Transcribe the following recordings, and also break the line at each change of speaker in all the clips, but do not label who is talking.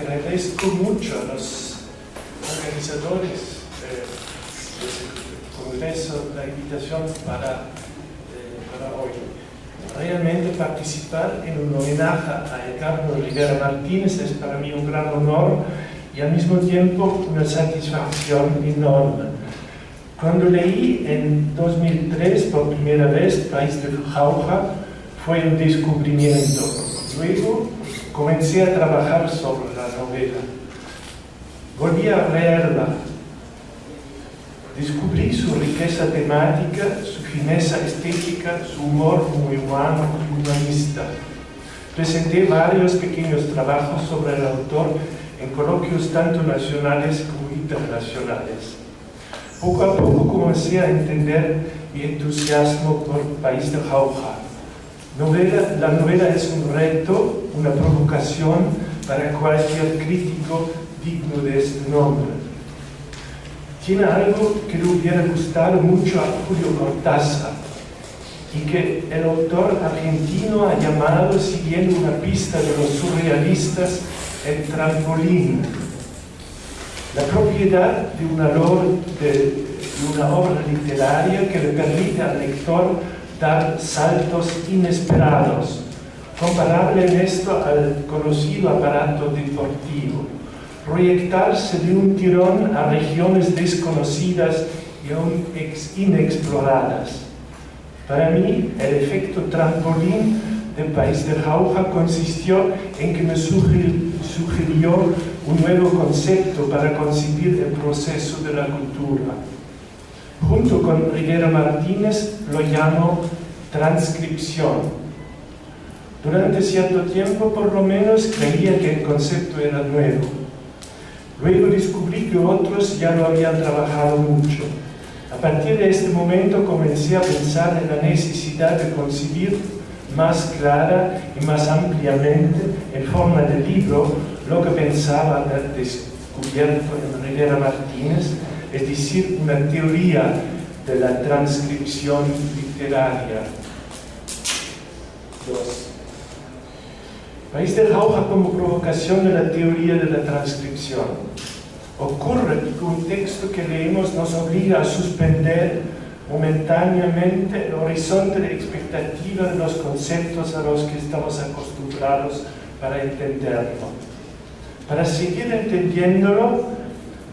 Agradezco mucho a los organizadores del Congreso la invitación para hoy. Realmente participar en un homenaje a Edgardo Rivera Martínez es para mí un gran honor y al mismo tiempo una satisfacción enorme. Cuando leí en 2003 por primera vez País de Jauja fue un descubrimiento. Luego comencé a trabajar sobre la novela. Volví a leerla. Descubrí su riqueza temática, su fineza estética, su humor muy humano y humanista. Presenté varios pequeños trabajos sobre el autor en coloquios tanto nacionales como internacionales. Poco a poco comencé a entender mi entusiasmo por País de Jauja. La novela es un reto, una provocación para cualquier crítico digno de este nombre. Tiene algo que le hubiera gustado mucho a Julio Cortázar y que el autor argentino ha llamado, siguiendo una pista de los surrealistas, el trampolín. La propiedad de una obra literaria que le permite al lector dar saltos inesperados, comparable en esto al conocido aparato deportivo, proyectarse de un tirón a regiones desconocidas y aún inexploradas. Para mí, el efecto trampolín del País de Jauja consistió en que me sugirió un nuevo concepto para concebir el proceso de la cultura. Junto con Rivera Martínez lo llamo transcripción. Durante cierto tiempo, por lo menos, creía que el concepto era nuevo. Luego descubrí que otros ya lo habían trabajado mucho. A partir de este momento comencé a pensar en la necesidad de concebir más clara y más ampliamente, en forma de libro, lo que pensaba haber descubierto en Rivera Martínez, es decir, una teoría de la transcripción literaria. 2. País de Jauja como provocación de la teoría de la transcripción. Ocurre que un texto que leemos nos obliga a suspender momentáneamente el horizonte de expectativa de los conceptos a los que estamos acostumbrados para entenderlo. Para seguir entendiéndolo,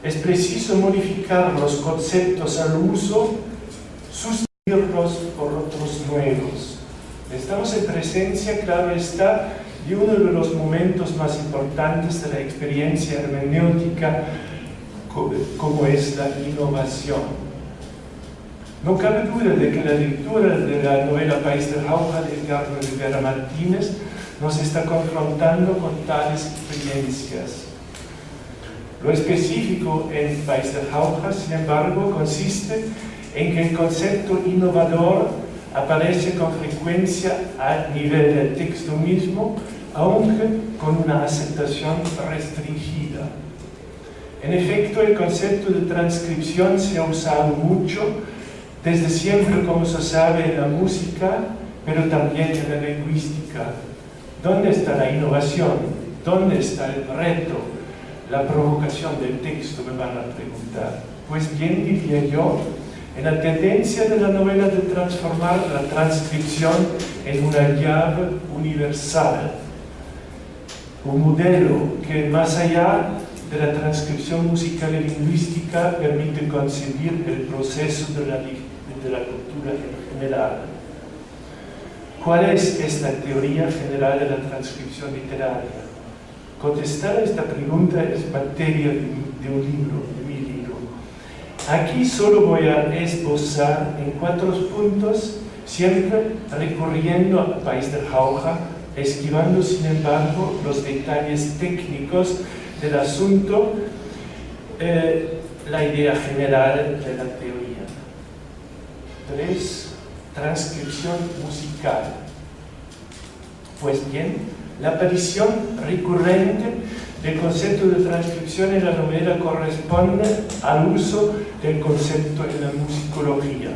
es preciso modificar los conceptos al uso, sustituirlos por otros nuevos. Estamos en presencia, claro está, de uno de los momentos más importantes de la experiencia hermenéutica, como es la innovación. No cabe duda de que la lectura de la novela País de Jauja de Edgardo Rivera Martínez nos está confrontando con tales experiencias. Lo específico en País de Jauja, sin embargo, consiste en que el concepto innovador aparece con frecuencia a nivel del texto mismo, aunque con una aceptación restringida. En efecto, el concepto de transcripción se ha usado mucho, desde siempre, como se sabe, en la música, pero también en la lingüística. ¿Dónde está la innovación? ¿Dónde está el reto? La provocación del texto, me van a preguntar. Pues bien, diría yo, en la tendencia de la novela de transformar la transcripción en una llave universal, un modelo que más allá de la transcripción musical y lingüística permite concebir el proceso de la cultura en general. ¿Cuál es esta teoría general de la transcripción literaria? Contestar a esta pregunta es materia de un libro, de mi libro. Aquí solo voy a esbozar en 4 puntos, siempre recurriendo al País de Jauja, esquivando sin embargo los detalles técnicos del asunto, la idea general de la teoría. 3. Transcripción musical. Pues bien, la aparición recurrente del concepto de transcripción en la novela corresponde al uso del concepto en la musicología.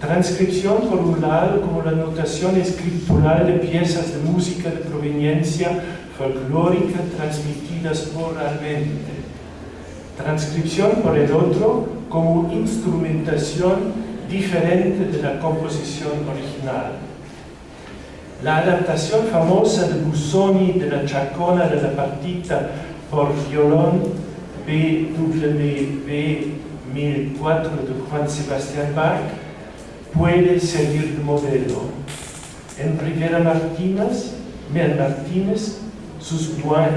Transcripción, por un lado, como la notación escritural de piezas de música de proveniencia folclórica transmitidas oralmente. Transcripción, por el otro, como instrumentación diferente de la composición original. La adaptación famosa de Busoni de la Chacona de la partita por violón BWV 1004 de Juan Sebastián Bach puede servir de modelo. En Rivera Martínez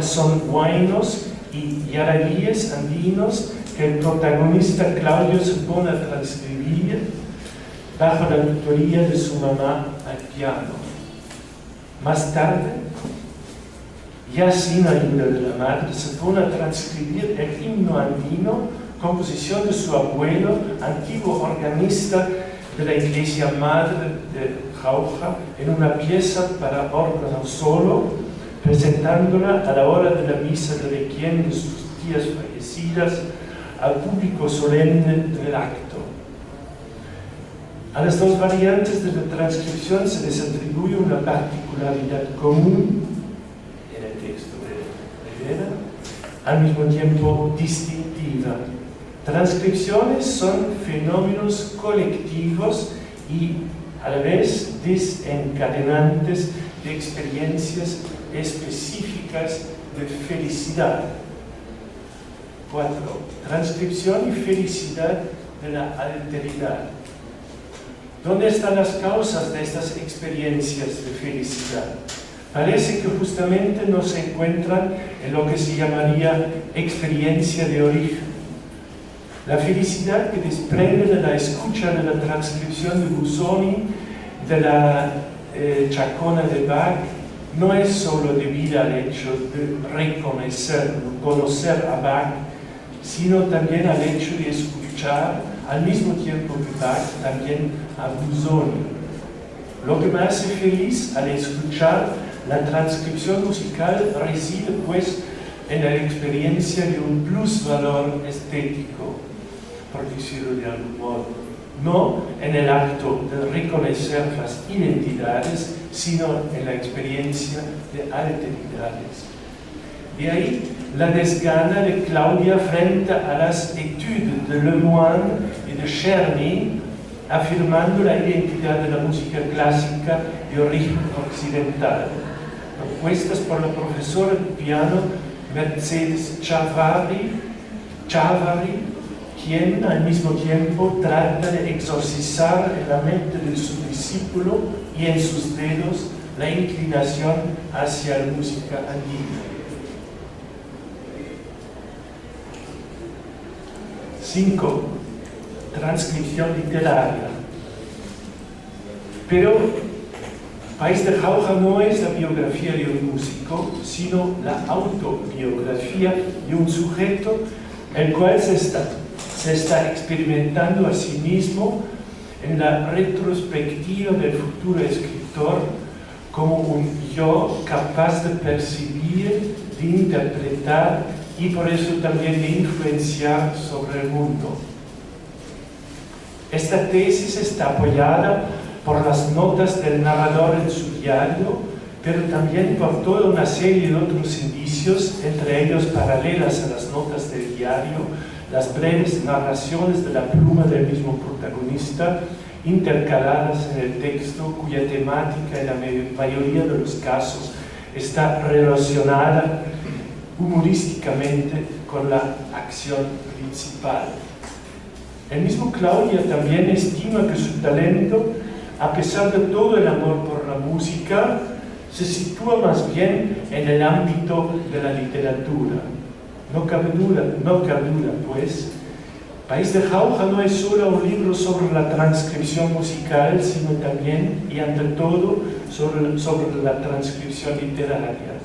son huaynos y yarabíes andinos que el protagonista Claudio se pone a transcribir bajo la tutoría de su mamá al piano. Más tarde, ya sin ayuda de la madre, se pone a transcribir el himno andino, composición de su abuelo, antiguo organista de la iglesia madre de Jauja, en una pieza para órgano solo, presentándola a la hora de la misa de requiem de sus tías fallecidas al público solemne del acto. A las dos variantes de la transcripción se les atribuye una particularidad común en el texto de Rivera, al mismo tiempo distintiva. Transcripciones son fenómenos colectivos y a la vez desencadenantes de experiencias específicas de felicidad. 4. Transcripción y felicidad de la alteridad. ¿Dónde están las causas de estas experiencias de felicidad? Parece que justamente no se encuentran en lo que se llamaría experiencia de origen. La felicidad que desprende de la escucha de la transcripción de Busoni, de la Chacona de Bach, no es solo debida al hecho de conocer a Bach, sino también al hecho de escuchar al mismo tiempo que Bach también a Busoni. Lo que me hace feliz al escuchar la transcripción musical reside pues en la experiencia de un plusvalor estético, por decirlo de algún modo, no en el acto de reconocer las identidades, sino en la experiencia de alteridades. De ahí la desgana de Claudia frente a las etudes de Lemoine y de Czerny, afirmando la identidad de la música clásica de origen occidental, propuestas por la profesora de piano Mercedes Chavarri, quien al mismo tiempo trata de exorcizar en la mente de su discípulo y en sus dedos la inclinación hacia la música andina. 5. Transcripción literaria. Pero País de Jauja no es la biografía de un músico, sino la autobiografía de un sujeto el cual se está experimentando a sí mismo en la retrospectiva del futuro escritor como un yo capaz de percibir, de interpretar y por eso también de influenciar sobre el mundo. Esta tesis está apoyada por las notas del narrador en su diario, pero también por toda una serie de otros indicios, entre ellos paralelas a las notas del diario, las breves narraciones de la pluma del mismo protagonista, intercaladas en el texto, cuya temática en la mayoría de los casos está relacionada humorísticamente con la acción principal. El mismo Claudia también estima que su talento, a pesar de todo el amor por la música, se sitúa más bien en el ámbito de la literatura. No cabe duda, pues, País de Jauja no es solo un libro sobre la transcripción musical, sino también y ante todo sobre la transcripción literaria.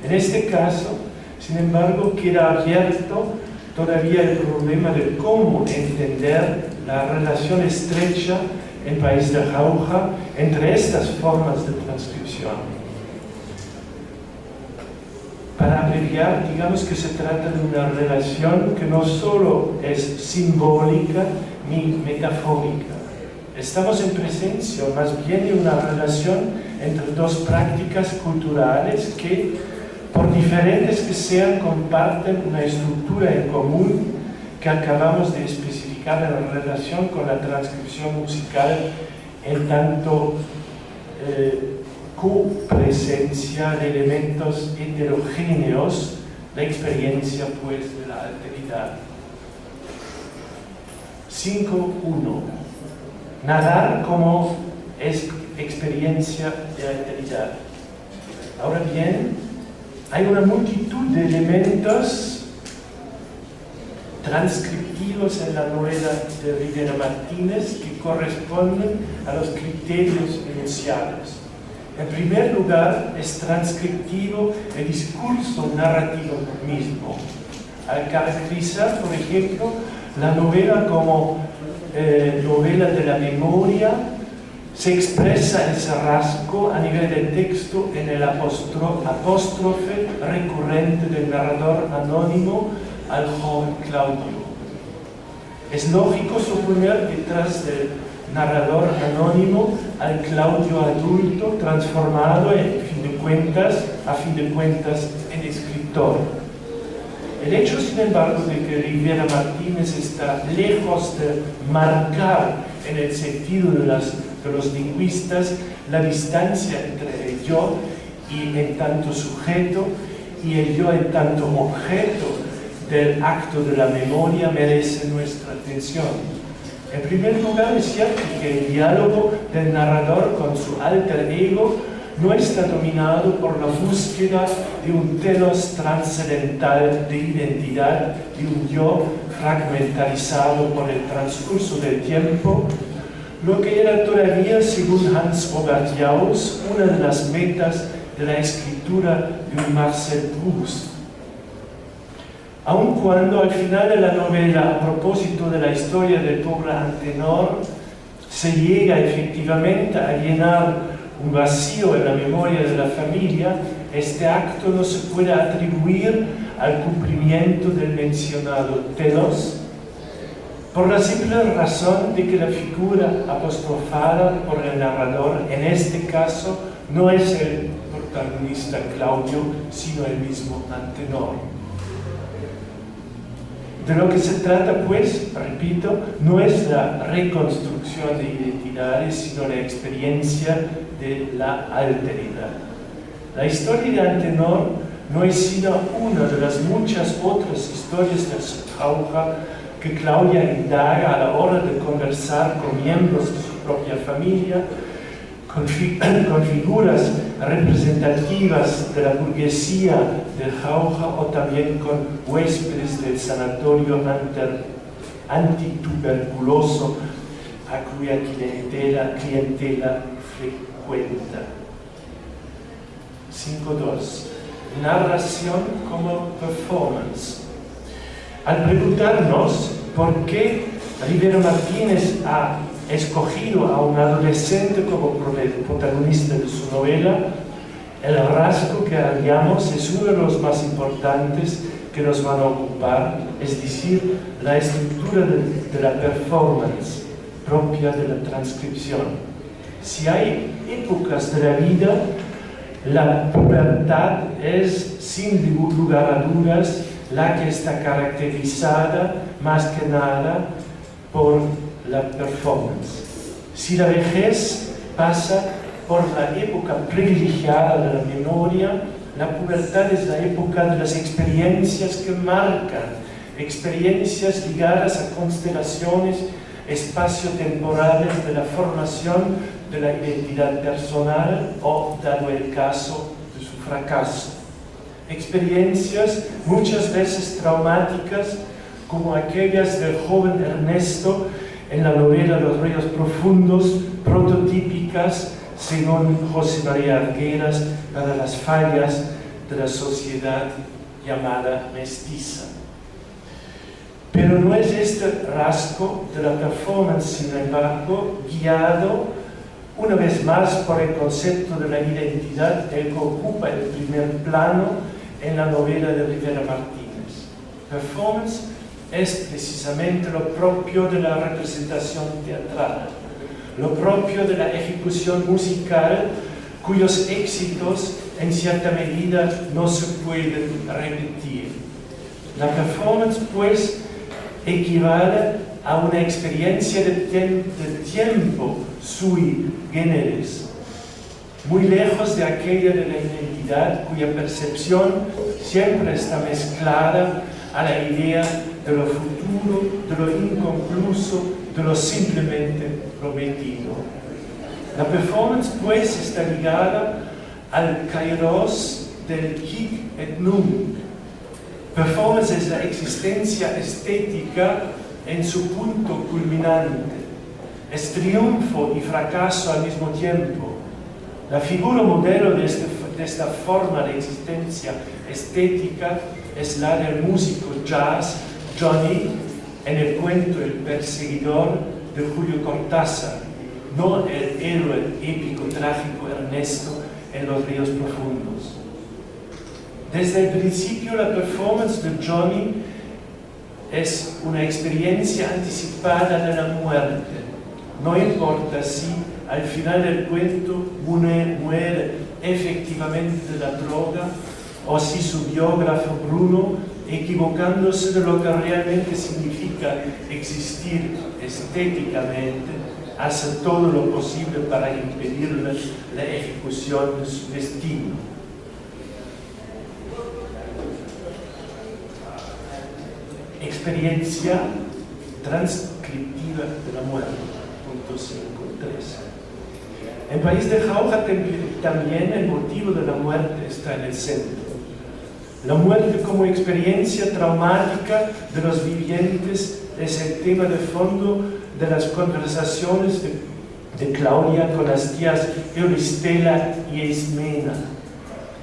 En este caso, sin embargo, queda abierto todavía el problema de cómo entender la relación estrecha en País de Jauja entre estas formas de transcripción. Para abreviar, digamos que se trata de una relación que no solo es simbólica ni metafórica. Estamos en presencia más bien de una relación entre dos prácticas culturales que, por diferentes que sean, comparten una estructura en común que acabamos de especificar en relación con la transcripción musical en tanto copresencia de elementos heterogéneos, la experiencia pues de la alteridad. 5.1. Nadar como experiencia de alteridad. Ahora bien, hay una multitud de elementos transcriptivos en la novela de Rivera Martínez que corresponden a los criterios enunciados. En primer lugar, es transcriptivo el discurso narrativo mismo. Al caracterizar, por ejemplo, la novela como novela de la memoria, se expresa ese rasgo a nivel del texto en el apóstrofe recurrente del narrador anónimo al joven Claudio. Es lógico suponer detrás del narrador anónimo al Claudio adulto transformado a fin de cuentas, en escritor. El hecho, sin embargo, de que Rivera Martínez está lejos de marcar en el sentido de los lingüistas la distancia entre el yo y en tanto sujeto y el yo en tanto objeto del acto de la memoria merece nuestra atención. En primer lugar, es cierto que el diálogo del narrador con su alter ego no está dominado por la búsqueda de un telos trascendental de identidad, de un yo fragmentarizado por el transcurso del tiempo, lo que era todavía, según Hans Robert Jauss, una de las metas de la escritura de un Marcel Proust. Aun cuando al final de la novela, a propósito de la historia del pobre Antenor, se llega efectivamente a llenar un vacío en la memoria de la familia, este acto no se puede atribuir al cumplimiento del mencionado telos, por la simple razón de que la figura apostrofada por el narrador, en este caso, no es el protagonista Claudio, sino el mismo Antenor. De lo que se trata, pues, repito, no es la reconstrucción de identidades, sino la experiencia de la alteridad. La historia de Antenor no es sino una de las muchas otras historias del Straucha que Claudia indaga a la hora de conversar con miembros de su propia familia, con figuras representativas de la burguesía del Jauja o también con huéspedes del sanatorio antituberculoso a cuya clientela frecuenta. 5.2. Narración como performance. Al preguntarnos por qué Rivera Martínez ha escogido a un adolescente como protagonista de su novela, el rasgo que hallamos es uno de los más importantes que nos van a ocupar, es decir, la estructura de la performance propia de la transcripción. Si hay épocas de la vida, la pubertad es, sin lugar a dudas, la que está caracterizada más que nada por la performance. Si la vejez pasa por la época privilegiada de la memoria, la pubertad es la época de las experiencias que marcan, experiencias ligadas a constelaciones espacio-temporales de la formación de la identidad personal o, dado el caso, de su fracaso. Experiencias muchas veces traumáticas, como aquellas del joven Ernesto en la novela Los ríos profundos, prototípicas, según José María Arguedas, para las fallas de la sociedad llamada mestiza. Pero no es este rasgo de la performance, sin embargo, guiado una vez más por el concepto de la identidad, el que ocupa el primer plano en la novela de Rivera Martínez. Performance es precisamente lo propio de la representación teatral, lo propio de la ejecución musical, cuyos éxitos en cierta medida no se pueden repetir. La performance, pues, equivale a una experiencia de tiempo sui generis, muy lejos de aquella de la identidad cuya percepción siempre está mezclada a la idea de lo futuro, de lo inconcluso, de lo simplemente prometido. La performance, pues, está ligada al kairos del hic et nunc. Performance es la existencia estética en su punto culminante. Es triunfo y fracaso al mismo tiempo. La figura modelo de esta forma de existencia estética es la del músico jazz Johnny en el cuento El perseguidor de Julio Cortázar, no el héroe épico trágico Ernesto en los ríos profundos. Desde el principio, la performance de Johnny es una experiencia anticipada de la muerte. No importa si al final del cuento muere efectivamente de la droga o si su biógrafo Bruno, equivocándose de lo que realmente significa existir estéticamente, hace todo lo posible para impedirle la ejecución de su destino. Experiencia transcriptiva de la muerte. Punto 5.3. En País de Jauja también el motivo de la muerte está en el centro. La muerte como experiencia traumática de los vivientes es el tema de fondo de las conversaciones de Claudia con las tías Euristela y Ismena.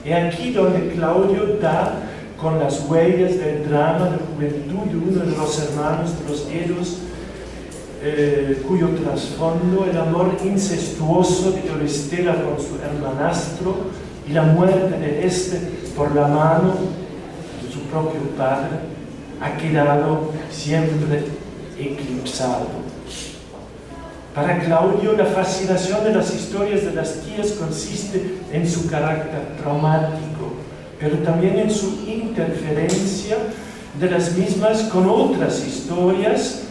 Y aquí donde Claudio da con las huellas del drama de juventud de uno de los hermanos de los Eros, cuyo trasfondo el amor incestuoso de Euristela con su hermanastro y la muerte de este por la mano de su propio padre ha quedado siempre eclipsado. Para Claudio, la fascinación de las historias de las tías consiste en su carácter traumático, pero también en su interferencia de las mismas con otras historias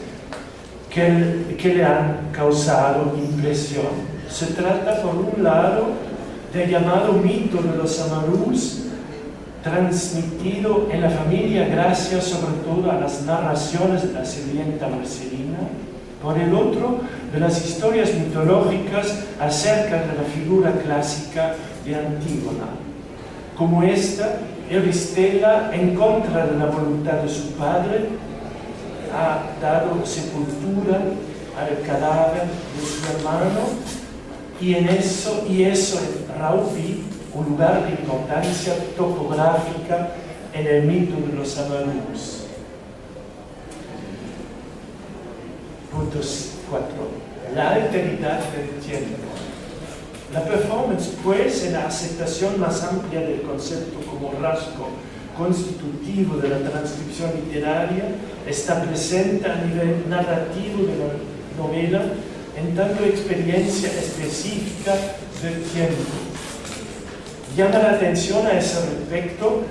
que le han causado impresión. Se trata, por un lado, del llamado mito de los Amarús, transmitido en la familia gracias sobre todo a las narraciones de la sirvienta Marcelina, por el otro, de las historias mitológicas acerca de la figura clásica de Antígona. Como esta, Euristela, en contra de la voluntad de su padre, ha dado sepultura al cadáver de su hermano y eso en Raupi, un lugar de importancia topográfica en el mito de los Amarús. Punto 4. La alteridad del tiempo. La performance, pues, en la aceptación más amplia del concepto como rasgo constitutivo de la transcripción literaria, está presente a nivel narrativo de la novela en tanto experiencia específica del tiempo. Llama la atención a ese respecto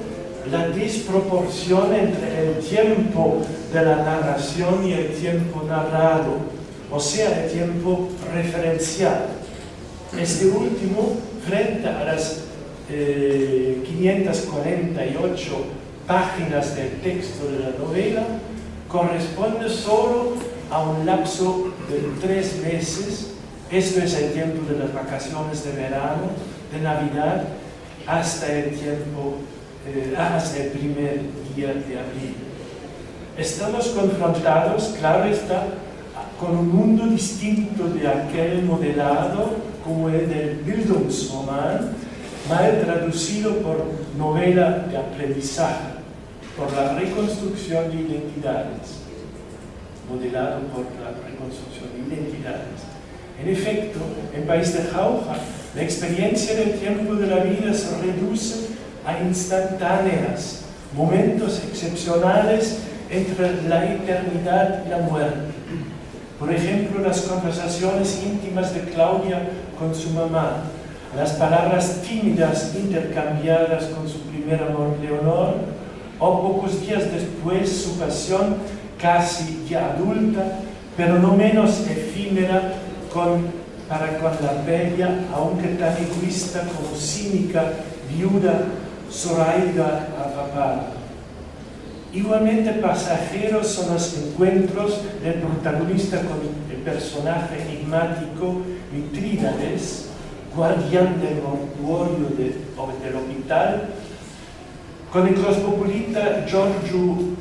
la disproporción entre el tiempo de la narración y el tiempo narrado, o sea, el tiempo referencial. Este último, frente a las 548 páginas del texto de la novela, corresponde solo a un lapso de 3 meses. Esto es el tiempo de las vacaciones de verano, de Navidad, hasta el primer día de abril. Estamos confrontados, claro está, con un mundo distinto de aquel modelado como el del Bildungsroman, mal traducido por novela de aprendizaje, por la reconstrucción de identidades, modelado por la reconstrucción de identidades. En efecto, en País de Jauja, la experiencia del tiempo de la vida se reduce a instantáneas, momentos excepcionales entre la eternidad y la muerte. Por ejemplo, las conversaciones íntimas de Claudia con su mamá, las palabras tímidas intercambiadas con su primer amor Leonor, o pocos días después su pasión casi ya adulta, pero no menos efímera para con la bella, aunque tan egoísta como cínica, viuda Zoraida Arrabal. Igualmente pasajeros son los encuentros del protagonista con el personaje enigmático Mitrídates, guardián del mortuorio del hospital, con el cosmopolita Giorgio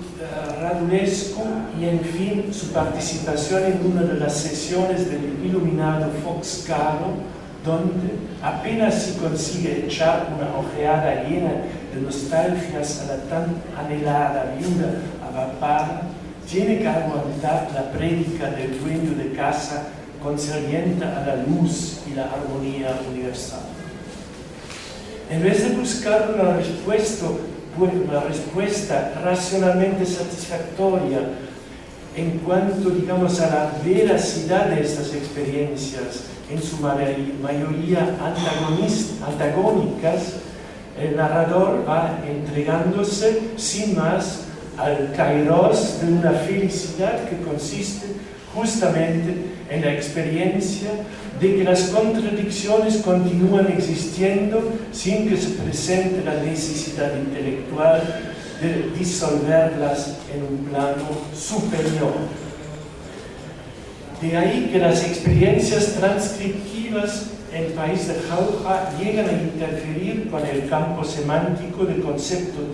Radulescu y en fin su participación en una de las sesiones del iluminado Fox Caro, donde apenas si consigue echar una ojeada llena de nostalgias a la tan anhelada viuda Arrabal, tiene que aguantar la prédica del dueño de casa concerniente a la luz y la armonía universal. En vez de buscar una respuesta racionalmente satisfactoria en cuanto, digamos, a la veracidad de estas experiencias, en su mayoría antagónicas, el narrador va entregándose sin más al kairos de una felicidad que consiste justamente en la experiencia de que las contradicciones continúan existiendo sin que se presente la necesidad intelectual de disolverlas en un plano superior. De ahí que las experiencias transcriptivas en País de Jauja llegan a interferir con el campo semántico de conceptos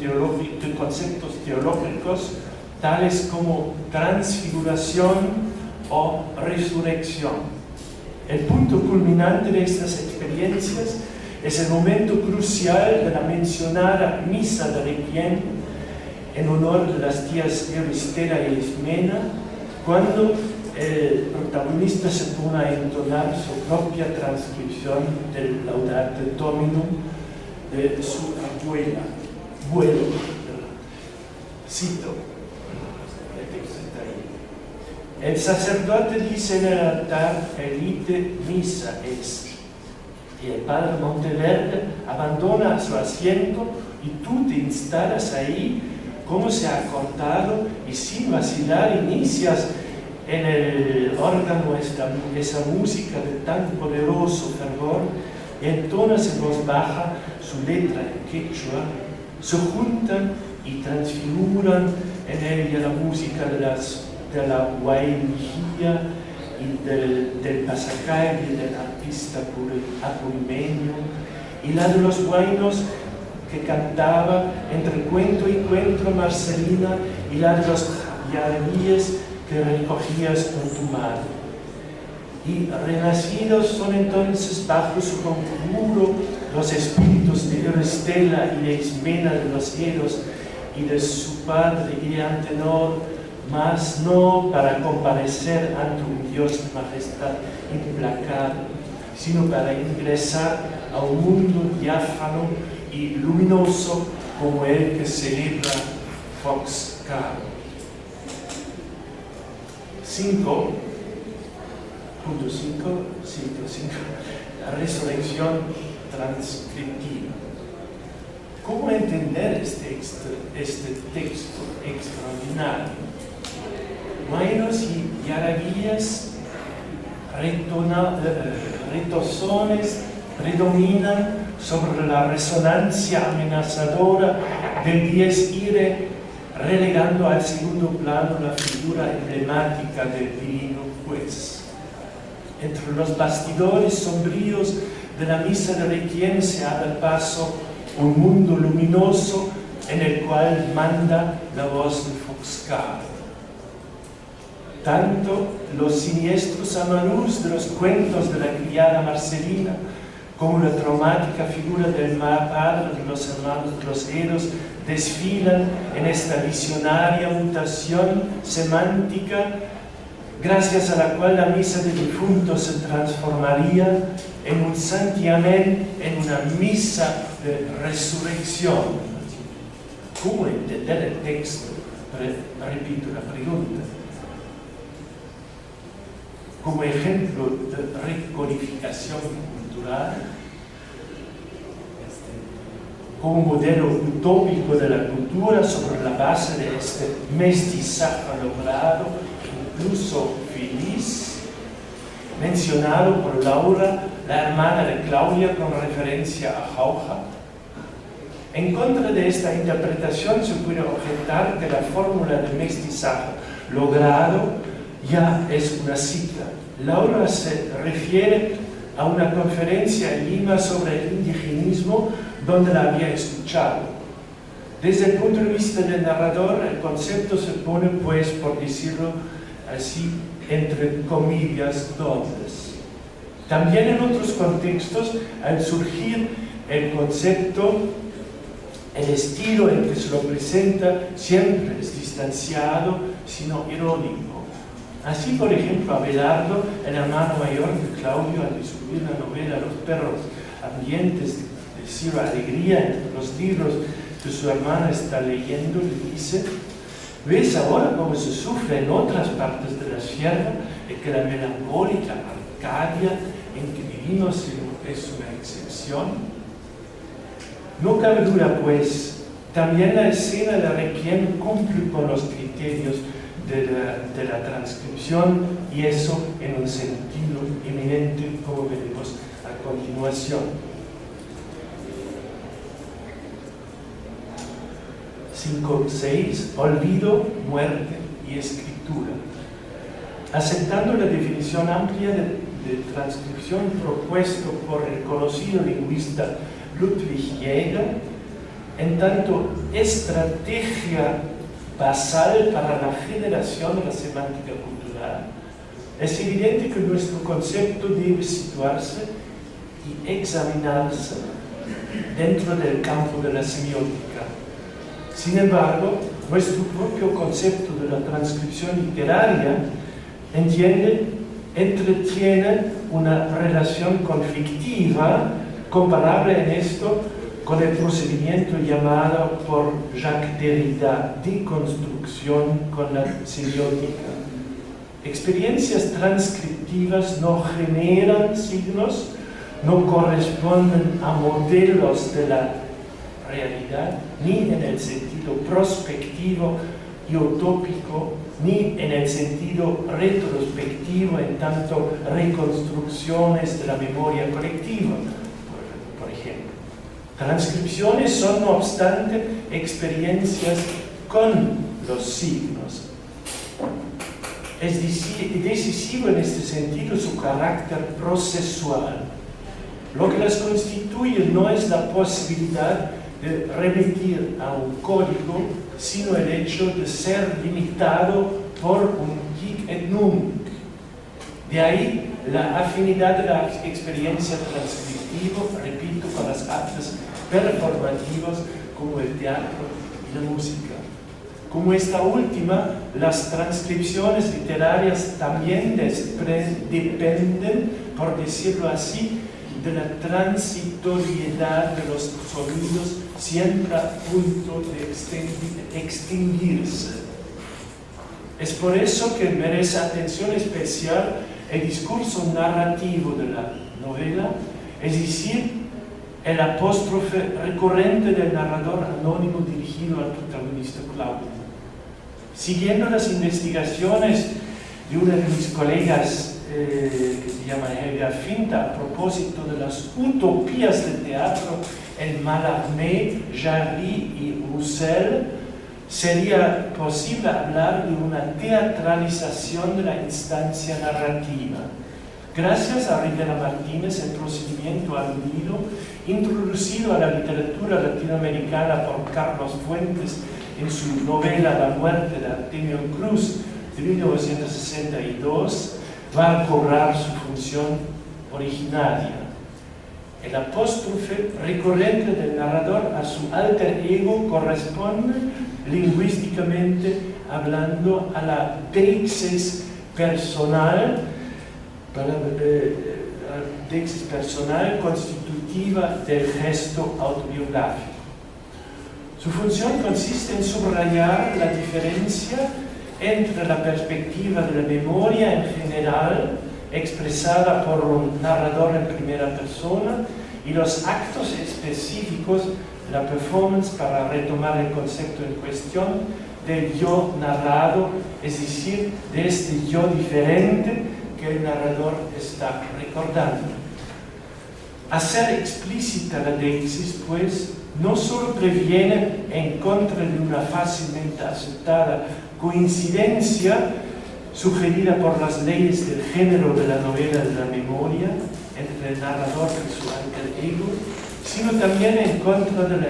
teológicos tales como transfiguración o resurrección. El punto culminante de estas experiencias es el momento crucial de la mencionada misa de Requiem en honor de las tías Euristela y Ismena, cuando el protagonista se pone a entonar su propia transcripción del Laudate Dominum de su abuela. Cito, el texto está ahí. El sacerdote dice en el altar, elite misa est. Y el padre Monteverde abandona su asiento y tú te instalas ahí como se ha contado y sin vacilar inicias en el órgano esa música de tan poderoso fervor y entonas en voz baja su letra en quechua, se juntan y transfiguran en ella la música de la guainijía y del pasacalle del artista apurimeño y la de los guainos que cantaba entre cuento y cuento Marcelina y la de los yarevíes que recogías con tu mano. Y renacidos son entonces bajo su conjuro los espíritus de Euristela y de Ismena de los Eros y de su padre y de Antenor, mas no para comparecer ante un Dios de majestad implacable, sino para ingresar a un mundo diáfano y luminoso como el que celebra Fox Caro. 5.5, la resurrección transcriptiva. ¿Cómo entender este texto extraordinario? Guainos y yaravíes, retozones predominan sobre la resonancia amenazadora del dies irae, relegando al segundo plano la figura emblemática del divino juez. Entre los bastidores sombríos de la misa de Requiem se abre paso un mundo luminoso en el cual manda la voz de Fox Caro. Tanto los siniestros amarús de los cuentos de la criada Marcelina como la traumática figura del padre de los hermanos de los Eros desfilan en esta visionaria mutación semántica, gracias a la cual la misa de difuntos se transformaría en un santiamén, en una misa de resurrección. ¿Cómo entender el texto? Repito la pregunta. Como ejemplo de recodificación cultural, como un modelo utópico de la cultura sobre la base de este mestizaje logrado, incluso feliz, mencionado por Laura, la hermana de Claudia, con referencia a Jauja. En contra de esta interpretación se puede objetar que la fórmula de mestizaje logrado ya es una cita. Laura se refiere a una conferencia en Lima sobre el indigenismo donde la había escuchado. Desde el punto de vista del narrador, el concepto se pone, pues, por decirlo así, entre comillas, dobles. También en otros contextos, al surgir el concepto, el estilo en que se lo presenta siempre es distanciado, sino irónico. Así, por ejemplo, Abelardo, el hermano mayor de Claudio, al descubrir la novela Los perros ambientes de Ciro Alegría, entre los libros que su hermana está leyendo, le dice: ¿ves ahora cómo se sufre en otras partes de la sierra y que la melancólica Arcadia en que vivimos es una excepción? No cabe duda, pues, también la escena de Requiem cumple con los criterios de la transcripción, y eso en un sentido eminente, como veremos a continuación. 5.6. Olvido, muerte y escritura. Aceptando la definición amplia de transcripción propuesto por el conocido lingüista Ludwig Jäger, en tanto estrategia basal para la generación de la semántica cultural, es evidente que nuestro concepto debe situarse y examinarse dentro del campo de la semiótica. Sin embargo, nuestro propio concepto de la transcripción literaria entretiene una relación conflictiva comparable en esto con el procedimiento llamado por Jacques Derrida de construcción con la semiótica. Experiencias transcriptivas no generan signos, no corresponden a modelos de la realidad, ni en el sentido prospectivo y utópico, ni en el sentido retrospectivo, en tanto reconstrucciones de la memoria colectiva, por ejemplo. Transcripciones son, no obstante, experiencias con los signos. Es decisivo en este sentido su carácter procesual. Lo que las constituye no es la posibilidad de remitir a un código, sino el hecho de ser limitado por un hic et nunc. De ahí la afinidad de la experiencia transcriptiva, repito, con las artes performativas como el teatro y la música. Como esta última, las transcripciones literarias también dependen, por decirlo así, de la transitoriedad de los sonidos, siempre a punto de extinguirse. Es por eso que merece atención especial el discurso narrativo de la novela, es decir, el apóstrofe recurrente del narrador anónimo dirigido al protagonista Claudio. Siguiendo las investigaciones de una de mis colegas que se llama Helga Finta a propósito de las utopías del teatro en Mallarmé, Jarry y Roussel, sería posible hablar de una teatralización de la instancia narrativa. Gracias a Rivera Martínez, el procedimiento aludido, introducido a la literatura latinoamericana por Carlos Fuentes en su novela La muerte de Artemio Cruz de 1962, va a cobrar su función originaria. El apóstrofe recurrente del narrador a su alter ego corresponde, lingüísticamente hablando, a la deixis personal, constitutiva del gesto autobiográfico. Su función consiste en subrayar la diferencia entre la perspectiva de la memoria en general, expresada por un narrador en primera persona, y los actos específicos la performance para retomar el concepto en cuestión del yo narrado, es decir, de este yo diferente que el narrador está recordando. Hacer explícita la deixis, pues, no solo previene en contra de una fácilmente aceptada coincidencia sugerida por las leyes del género de la novela de la memoria entre el narrador y su alter ego, sino también en contra de la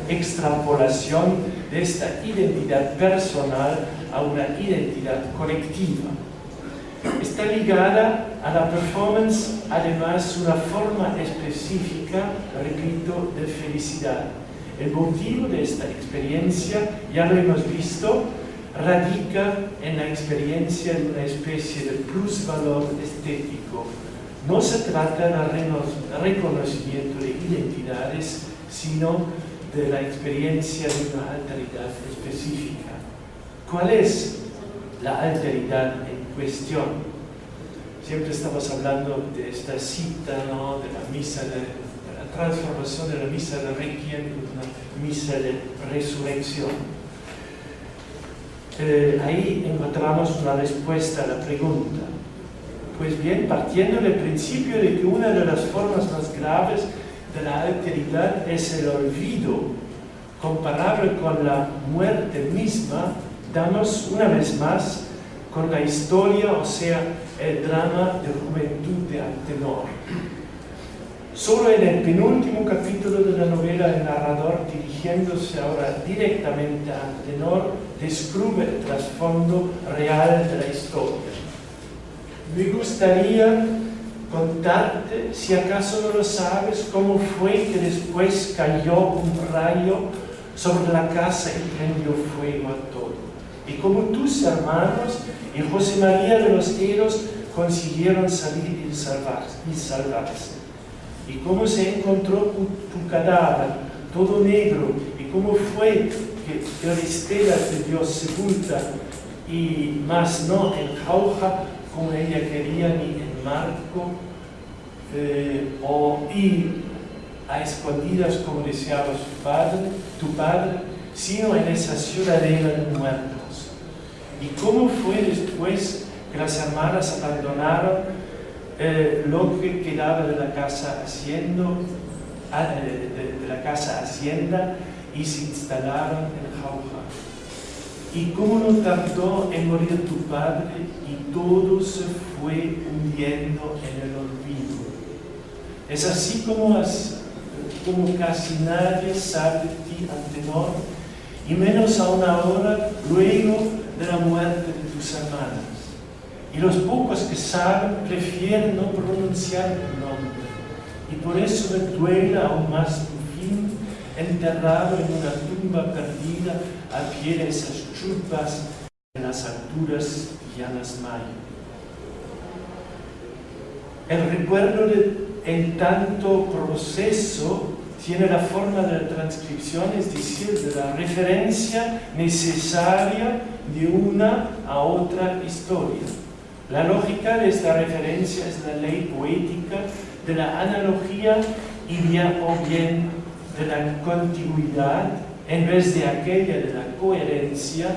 extrapolación de esta identidad personal a una identidad colectiva. Está ligada a la performance, además, una forma específica, repito, de felicidad. El motivo de esta experiencia, ya lo hemos visto, radica en la experiencia de una especie de plusvalor estético. No se trata del reconocimiento de identidades, sino de la experiencia de una alteridad específica. ¿Cuál es la alteridad en cuestión? Siempre estamos hablando de esta cita, ¿no?, de la misa, de la transformación de la misa de Requiem en una misa de resurrección. Ahí encontramos una respuesta a la pregunta. Pues bien, partiendo del principio de que una de las formas más graves de la alteridad es el olvido, comparable con la muerte misma, damos una vez más con la historia, o sea, el drama de juventud de Antenor. Solo en el penúltimo capítulo de la novela, el narrador, dirigiéndose ahora directamente a Antenor, descubre el trasfondo real de la historia. Me gustaría contarte, si acaso no lo sabes, cómo fue que después cayó un rayo sobre la casa y prendió fuego a todo. Y cómo tus hermanos y José María de los Heros consiguieron salir y salvarse. Y cómo se encontró tu cadáver, todo negro, y cómo fue que Euristela te dio sepulta, y más no en jauja, como ella quería, ni en marco, y a escondidas como deseaba tu padre, sino en esa ciudadela de muertos. Y cómo fue después que las hermanas abandonaron lo que quedaba de la casa hacienda y se instalaron en jauja. Y cómo no tardó en morir tu padre y todo se fue hundiendo en el olvido. Es así como casi nadie sabe de ti, Antenor, y menos aún ahora, luego de la muerte de tus hermanas. Y los pocos que saben prefieren no pronunciar tu nombre. Y por eso me duele aún más tu fin, enterrado en una tumba perdida al pie de esas churpas en las alturas de Llanas Mayo. El recuerdo en tanto proceso tiene la forma de la transcripción, es decir, de la referencia necesaria de una a otra historia. La lógica de esta referencia es la ley poética de la analogía o bien de la continuidad en vez de aquella de la coherencia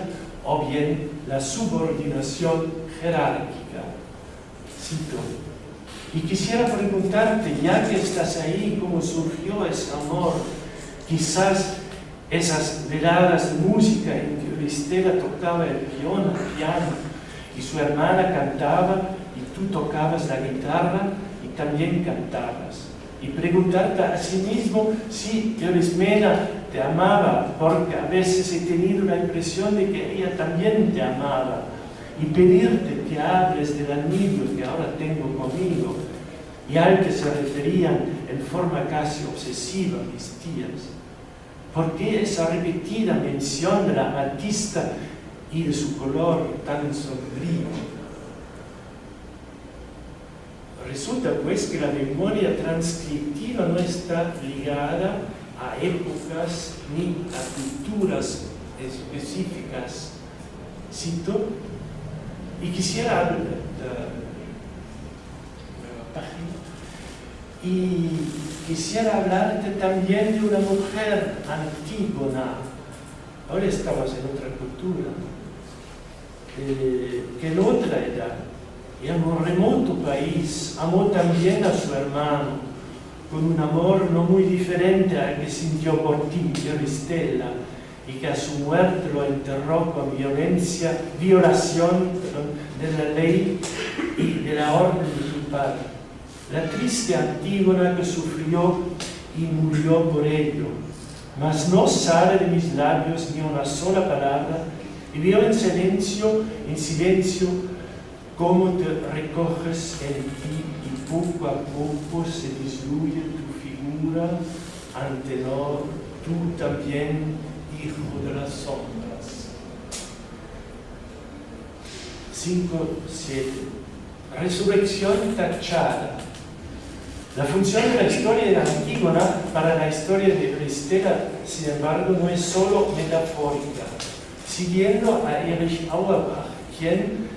o bien la subordinación jerárquica. Cito. Y quisiera preguntarte, ya que estás ahí, cómo surgió ese amor, quizás esas veladas de música en que Euristela tocaba el piano y su hermana cantaba y tú tocabas la guitarra y también cantabas. Y preguntarte a sí mismo si Eurismena te amaba, porque a veces he tenido la impresión de que ella también te amaba. Y pedirte que hables del anillo que ahora tengo conmigo y al que se referían en forma casi obsesiva mis tías. ¿Por qué esa repetida mención de la amatista y de su color tan sombrío? Resulta pues que la memoria transcriptiva no está ligada a épocas ni a culturas específicas. Cito, y quisiera hablar de la página. Y quisiera hablarte también de una mujer, Antígona. Ahora estamos en otra cultura, que en otra edad, y en un remoto país, amó también a su hermano, con un amor no muy diferente al que sintió por ti, Euristela, y que a su muerte lo enterró con violación de la ley y de la orden de su padre. La triste Antígona que sufrió y murió por ello, mas no sale de mis labios ni una sola palabra, y veo en silencio cómo te recoges en ti y poco a poco se diluye tu figura Antenor, tú también, hijo de las sombras. 5:7. Resurrección tachada. La función de la historia de Antígona para la historia de Euristela, sin embargo, no es solo metafórica. Siguiendo a Erich Auerbach, quien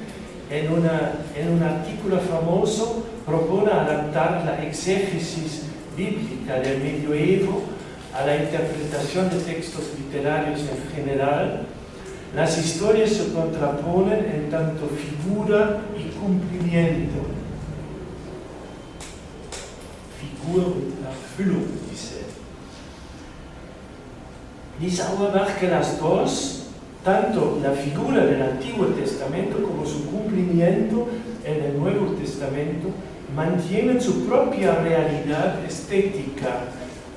en un artículo famoso propone adaptar la exégesis bíblica del medioevo a la interpretación de textos literarios en general, las historias se contraponen en tanto figura y cumplimiento. Figur und Erfüllung, dice Auerbach que las dos, tanto la figura del Antiguo Testamento como su cumplimiento en el Nuevo Testamento, mantienen su propia realidad estética.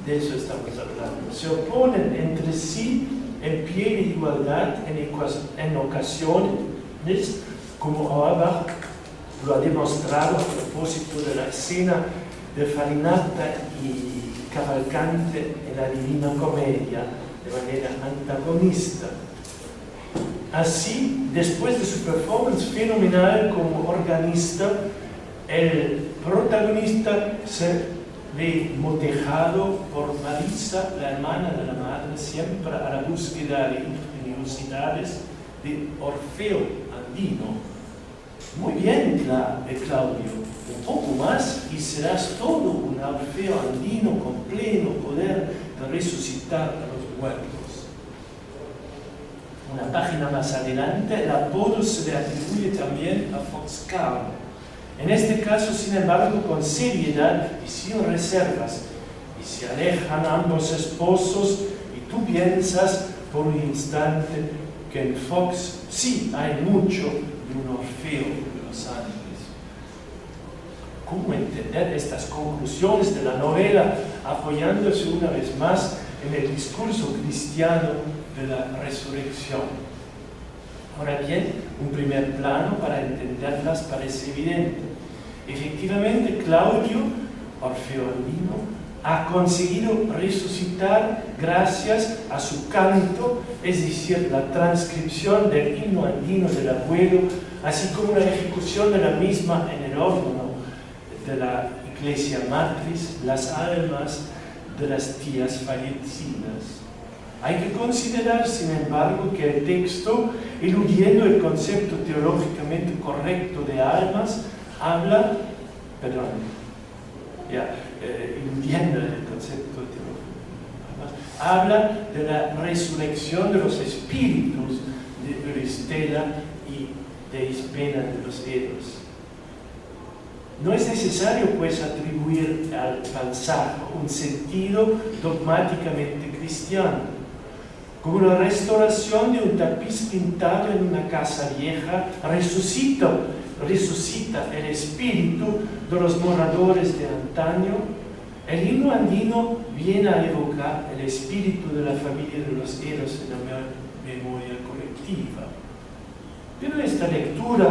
De eso estamos hablando. Se oponen entre sí en pie de igualdad en ocasiones, como Auerbach lo ha demostrado a propósito de la escena de Farinata y Cavalcante en la Divina Comedia, de manera antagonista. Así, después de su performance fenomenal como organista, el protagonista se ve motejado por Marisa, la hermana de la madre, siempre a la búsqueda de ingeniosidades de Orfeo Andino. Muy bien, Claudio, un poco más y serás todo un Orfeo Andino con pleno poder de resucitar a los muertos. Una página más adelante, el apodo se le atribuye también a Fox Carl. En este caso, sin embargo, con seriedad y sin reservas. Y se alejan ambos esposos y tú piensas por un instante que en Fox sí hay mucho de un Orfeo de los Andes. ¿Cómo entender estas conclusiones de la novela apoyándose una vez más en el discurso cristiano de la resurrección? Ahora bien, un primer plano para entenderlas parece evidente. Efectivamente, Claudio, Orfeo Andino, ha conseguido resucitar gracias a su canto, es decir, la transcripción del himno andino del abuelo, así como la ejecución de la misma en el órgano de la iglesia matriz, las almas de las tías fallecidas. Hay que considerar, sin embargo, que el texto, eludiendo el concepto teológicamente correcto de almas, eludiendo el concepto teológico, habla de la resurrección de los espíritus de Euristela y de Ispena de los Eros. No es necesario, pues, atribuir al pasaje un sentido dogmáticamente cristiano. Como la restauración de un tapiz pintado en una casa vieja resucita el espíritu de los moradores de antaño, el himno andino viene a evocar el espíritu de la familia de los Eros en la memoria colectiva. Pero esta lectura,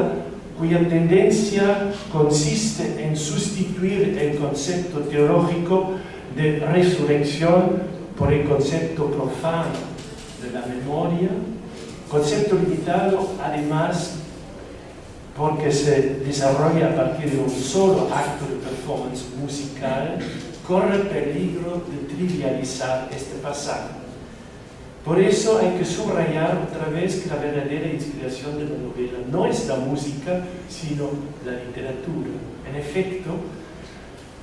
cuya tendencia consiste en sustituir el concepto teológico de resurrección por el concepto profano de la memoria, concepto limitado además porque se desarrolla a partir de un solo acto de performance musical, corre peligro de trivializar este pasaje. Por eso hay que subrayar otra vez que la verdadera inspiración de la novela no es la música, sino la literatura. En efecto,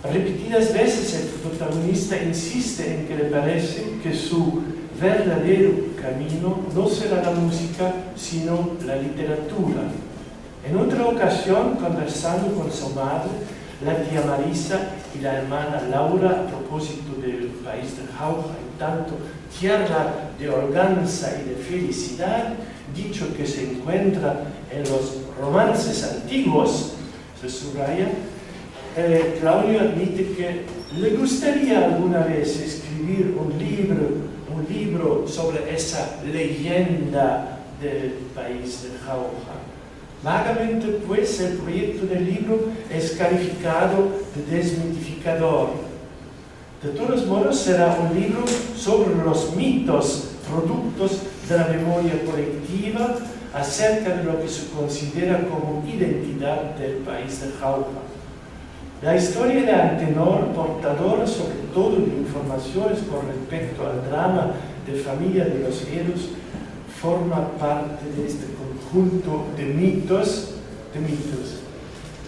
Repetidas veces el protagonista insiste en que le parece que su verdadero camino no será la música, sino la literatura. En otra ocasión, conversando con su madre, la tía Marisa y la hermana Laura, a propósito del país de Jauja, en tanto tierra de holganza y de felicidad, dicho que se encuentra en los romances antiguos, se subraya, Claudio admite que le gustaría alguna vez escribir un libro sobre esa leyenda del país de Jauja. Vagamente, pues, el proyecto del libro es calificado de desmitificador. De todos modos, será un libro sobre los mitos, productos de la memoria colectiva, acerca de lo que se considera como identidad del país de Jauja. La historia de Antenor, portadora sobre todo de informaciones con respecto al drama de familia de los héroes, forma parte de este conjunto de mitos.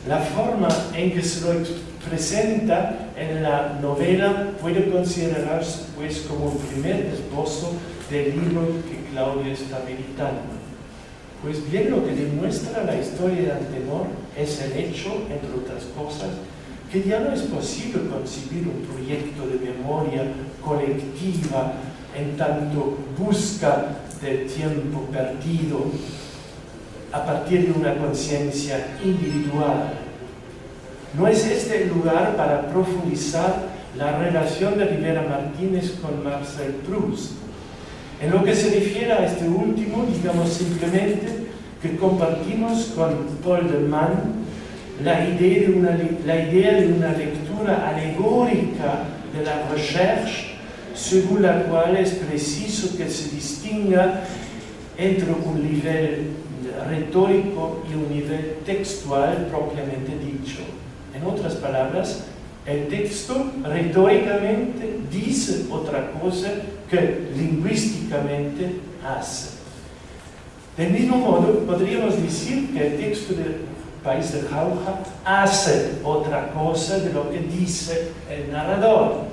La forma en que se lo presenta en la novela puede considerarse pues como el primer esbozo del libro que Claudio está meditando. Pues bien, lo que demuestra la historia de Antenor es el hecho, entre otras cosas, que ya no es posible concebir un proyecto de memoria colectiva en tanto busca del tiempo perdido a partir de una conciencia individual. No es este el lugar para profundizar la relación de Rivera Martínez con Marcel Proust. En lo que se refiere a este último, digamos simplemente que compartimos con Paul de Man la idea de una lectura alegórica de la recherche, según la cual es preciso que se distinga entre un nivel retórico y un nivel textual propiamente dicho. En otras palabras, el texto retóricamente dice otra cosa que lingüísticamente hace. Del mismo modo, podríamos decir que el texto del país de Jauja hace otra cosa de lo que dice el narrador.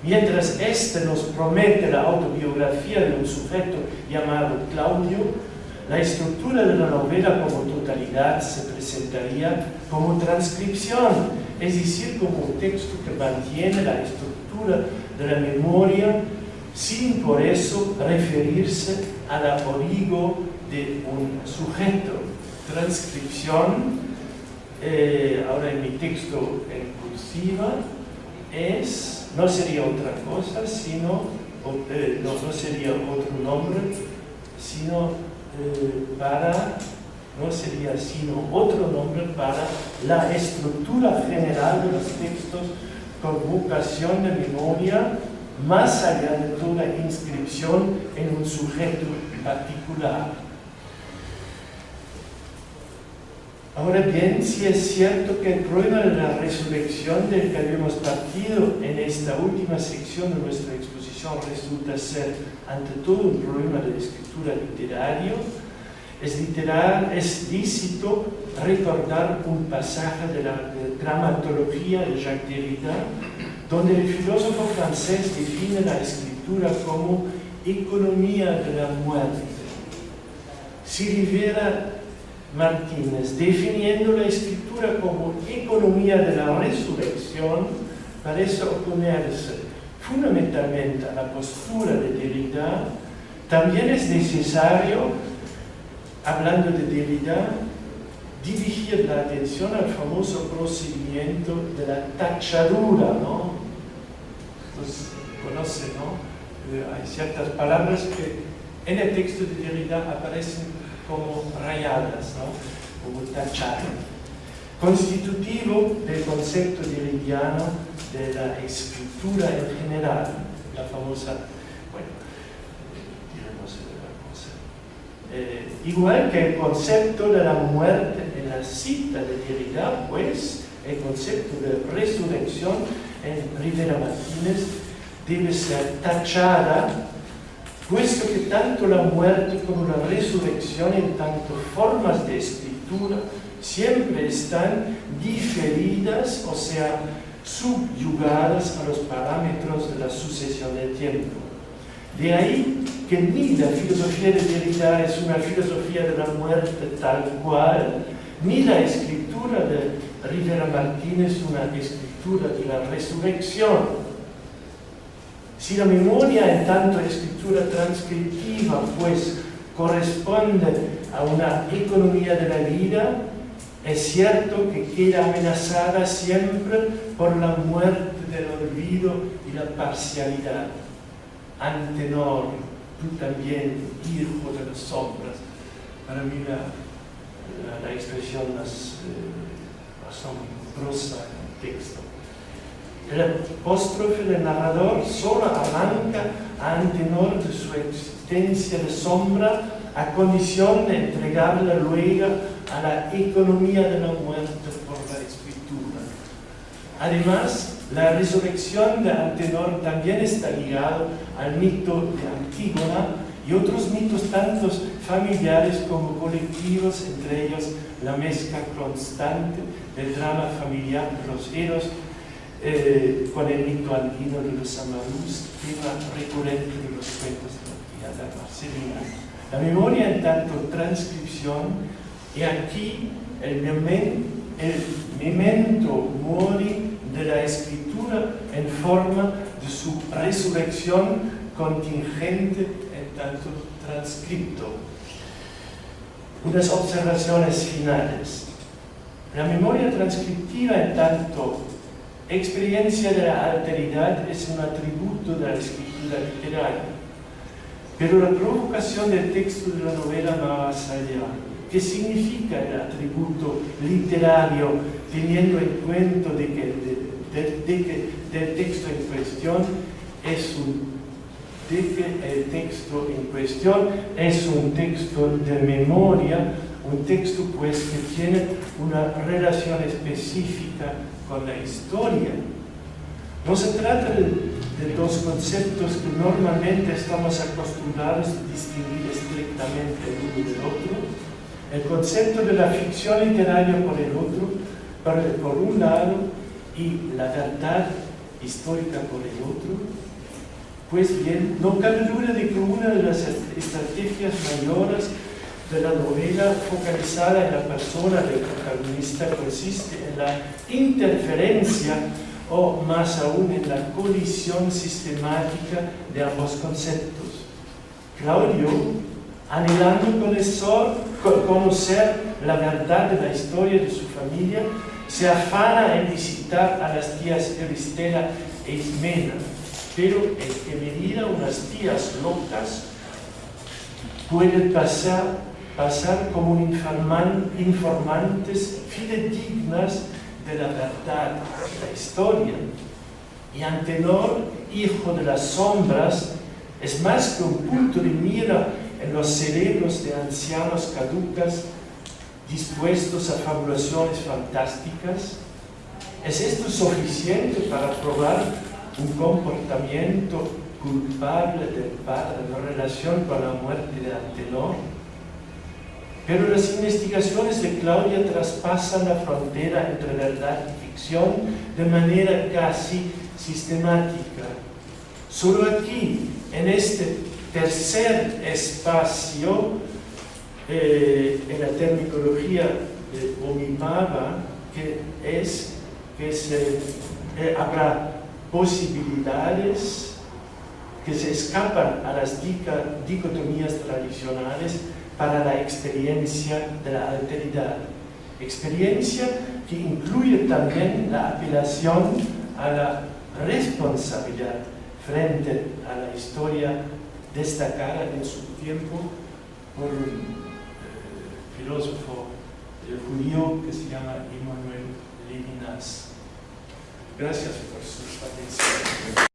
Mientras éste nos promete la autobiografía de un sujeto llamado Claudio, la estructura de la novela como totalidad se presentaría como transcripción, es decir, como un texto que mantiene la estructura de la memoria sin por eso referirse al abrigo de un sujeto. Transcripción, ahora en mi texto en cursiva, no sería otra cosa, sino, no sería otro nombre, sino otro nombre para la estructura general de los textos con vocación de memoria, más allá de toda inscripción en un sujeto particular. Ahora bien, si es cierto que el problema de la resurrección del que habíamos partido en esta última sección de nuestra exposición resulta ser ante todo un problema de escritura literario, es lícito recordar un pasaje de la dramatología de Jacques Derrida, donde el filósofo francés define la escritura como economía de la muerte. Si Rivera Martínez, definiendo la escritura como economía de la resurrección, parece oponerse fundamentalmente a la postura de Derrida, también es necesario, hablando de Derrida, dirigir la atención al famoso procedimiento de la tachadura, ¿no? Pues conocen, ¿no? Hay ciertas palabras que en el texto de Derrida aparecen como rayadas, ¿no? Como tachadas, constitutivo del concepto derridiano de la escritura en general, la famosa, bueno, diremos otra cosa. Igual que el concepto de la muerte en la cita de Derrida, pues el concepto de resurrección en Rivera Martínez debe ser tachada, puesto que tanto la muerte como la resurrección en tanto formas de escritura siempre están diferidas, o sea, subyugadas a los parámetros de la sucesión del tiempo. De ahí que ni la filosofía de Derrida es una filosofía de la muerte tal cual, ni la escritura de Rivera Martínez una escritura de la resurrección. Si la memoria en tanto escritura transcriptiva pues corresponde a una economía de la vida, es cierto que queda amenazada siempre por la muerte del olvido y la parcialidad. Antenor, tú también, hijo de las sombras. Para mí la expresión más asombrosa en el texto. El apóstrofe del narrador solo arranca a Antenor de su existencia de sombra a condición de entregarla luego a la economía de la muerte por la escritura. Además, la resurrección de Antenor también está ligado al mito de Antígona y otros mitos tantos familiares como colectivos, entre ellos la mezcla constante del drama familiar de los Eros con el mito andino de los Amarús, tema recurrente de los cuentos de la criada Marcelina. La memoria en tanto transcripción, y aquí el memento mori de la escritura en forma de su resurrección contingente en tanto transcripto. Unas observaciones finales. La memoria transcriptiva en tanto experiencia de la alteridad es un atributo de la escritura literaria, pero la provocación del texto de la novela va más allá. ¿Qué significa el atributo literario teniendo en cuenta de que el texto en cuestión es un texto de memoria, un texto pues que tiene una relación específica con la historia? No se trata de dos conceptos que normalmente estamos acostumbrados a distinguir estrictamente el uno del otro. El concepto de la ficción literaria por el otro, por un lado, y la verdad histórica por el otro. Pues bien, no cabe duda de que una de las estrategias mayores de la novela focalizada en la persona del protagonista consiste en la interferencia o más aún en la colisión sistemática de ambos conceptos. Claudio, anhelando conocer la verdad de la historia de su familia, se afana en visitar a las tías Euristela e Ismena, pero en qué medida unas tías locas pueden pasar como informantes fidedignas de la verdad de la historia. Y Antenor, hijo de las sombras, es más que un punto de mira en los cerebros de ancianos caducas dispuestos a fabulaciones fantásticas. ¿Es esto suficiente para probar un comportamiento culpable del padre en relación con la muerte de Antenor? Pero las investigaciones de Claudia traspasan la frontera entre verdad y ficción de manera casi sistemática. Solo aquí, en este tercer espacio, en la terminología de Omibaba, habrá posibilidades que se escapan a las dicotomías tradicionales para la experiencia de la alteridad. Experiencia que incluye también la apelación a la responsabilidad frente a la historia destacada en su tiempo por un filósofo judío que se llama Immanuel Levinas. Gracias por su atención.